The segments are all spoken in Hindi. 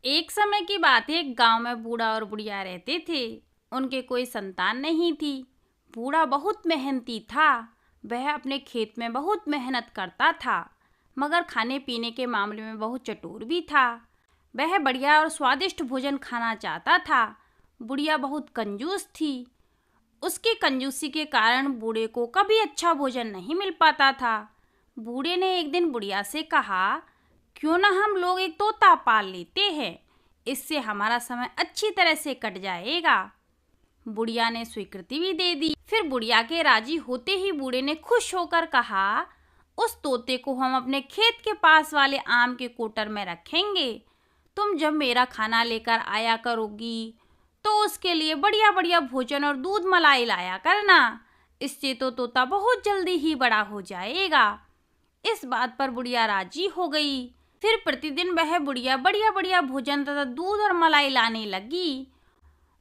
एक समय की बात है, एक गांव में बूढ़ा और बुढ़िया रहते थे। उनके कोई संतान नहीं थी। बूढ़ा बहुत मेहनती था। वह अपने खेत में बहुत मेहनत करता था, मगर खाने पीने के मामले में बहुत चतुर भी था। वह बढ़िया और स्वादिष्ट भोजन खाना चाहता था। बुढ़िया बहुत कंजूस थी। उसकी कंजूसी के कारण बूढ़े को कभी अच्छा भोजन नहीं मिल पाता था। बूढ़े ने एक दिन बुढ़िया से कहा, क्यों ना हम लोग एक तोता पाल लेते हैं, इससे हमारा समय अच्छी तरह से कट जाएगा। बुढ़िया ने स्वीकृति भी दे दी। फिर बुढ़िया के राजी होते ही बूढ़े ने खुश होकर कहा, उस तोते को हम अपने खेत के पास वाले आम के कोटर में रखेंगे। तुम जब मेरा खाना लेकर आया करोगी तो उसके लिए बढ़िया बढ़िया भोजन और दूध मलाई लाया करना। इससे तो तोता बहुत जल्दी ही बड़ा हो जाएगा। इस बात पर बुढ़िया राजी हो गई। फिर प्रतिदिन वह बुढ़िया बढ़िया बढ़िया भोजन तथा दूध और मलाई लाने लगी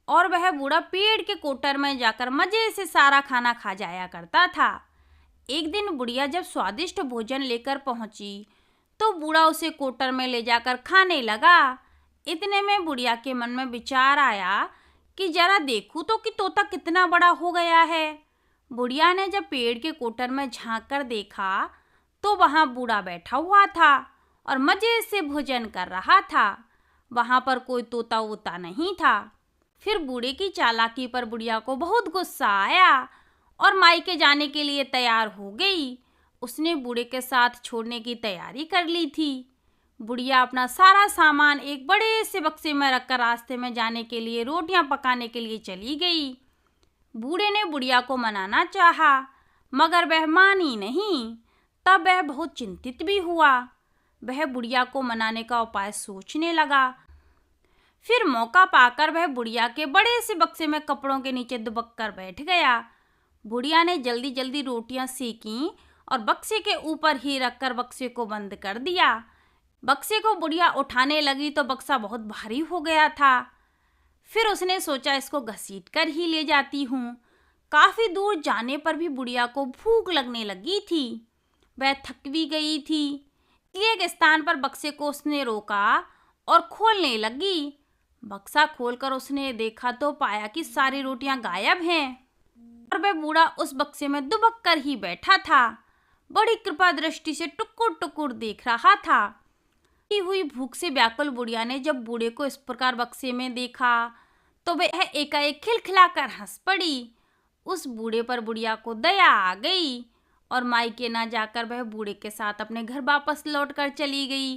और वह बूढ़ा पेड़ के कोटर में जाकर मजे से सारा खाना खा जाया करता था। एक दिन बुढ़िया जब स्वादिष्ट भोजन लेकर पहुंची तो बूढ़ा उसे कोटर में ले जाकर खाने लगा। इतने में बुढ़िया के मन में विचार आया कि जरा देखूं तो कि तोता कितना बड़ा हो गया है। बुढ़िया ने जब पेड़ के कोटर में झांक कर देखा तो वहां बूढ़ा बैठा हुआ था और मजे से भोजन कर रहा था। वहां पर कोई तोता वोता नहीं था। फिर बूढ़े की चालाकी पर बुढ़िया को बहुत गुस्सा आया और मायके जाने के लिए तैयार हो गई। उसने बूढ़े के साथ छोड़ने की तैयारी कर ली थी। बुढ़िया अपना सारा सामान एक बड़े से बक्से में रखकर रास्ते में जाने के लिए रोटियां पकाने के लिए चली गई। बूढ़े ने बुढ़िया को मनाना चाहा, मगर वह मानी नहीं। तब वह बहुत चिंतित भी हुआ। वह बुढ़िया को मनाने का उपाय सोचने लगा। फिर मौका पाकर वह बुढ़िया के बड़े से बक्से में कपड़ों के नीचे दुबक कर बैठ गया। बुढ़िया ने जल्दी जल्दी रोटियां सेकीं और बक्से के ऊपर ही रखकर बक्से को बंद कर दिया। बक्से को बुढ़िया उठाने लगी तो बक्सा बहुत भारी हो गया था। फिर उसने सोचा, इसको घसीट कर ही ले जाती हूँ। काफी दूर जाने पर भी बुढ़िया को भूख लगने लगी थी। वह थक भी गई थी। एक स्थान पर बक्से को उसने रोका और खोलने लगी। बक्सा खोलकर उसने देखा तो पाया कि सारी रोटियां गायब हैं और वह बूढ़ा उस बक्से में दुबक कर ही बैठा था। बड़ी कृपा दृष्टि से टुकुर टुकुर देख रहा था। हुई भूख से व्याकुल बुढ़िया ने जब बूढ़े को इस प्रकार बक्से में देखा तो वह एकाएक खिलखिलाकर हंस पड़ी। उस बूढ़े पर बुढ़िया को दया आ गई और मायके ना जाकर वह बूढ़े के साथ अपने घर वापस लौटकर चली गई।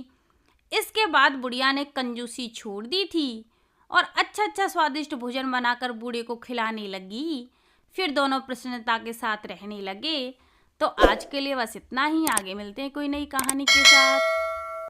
इसके बाद बुढ़िया ने कंजूसी छोड़ दी थी और अच्छा स्वादिष्ट भोजन बनाकर बूढ़े को खिलाने लगी। फिर दोनों प्रसन्नता के साथ रहने लगे। तो आज के लिए बस इतना ही। आगे मिलते हैं कोई नई कहानी के साथ।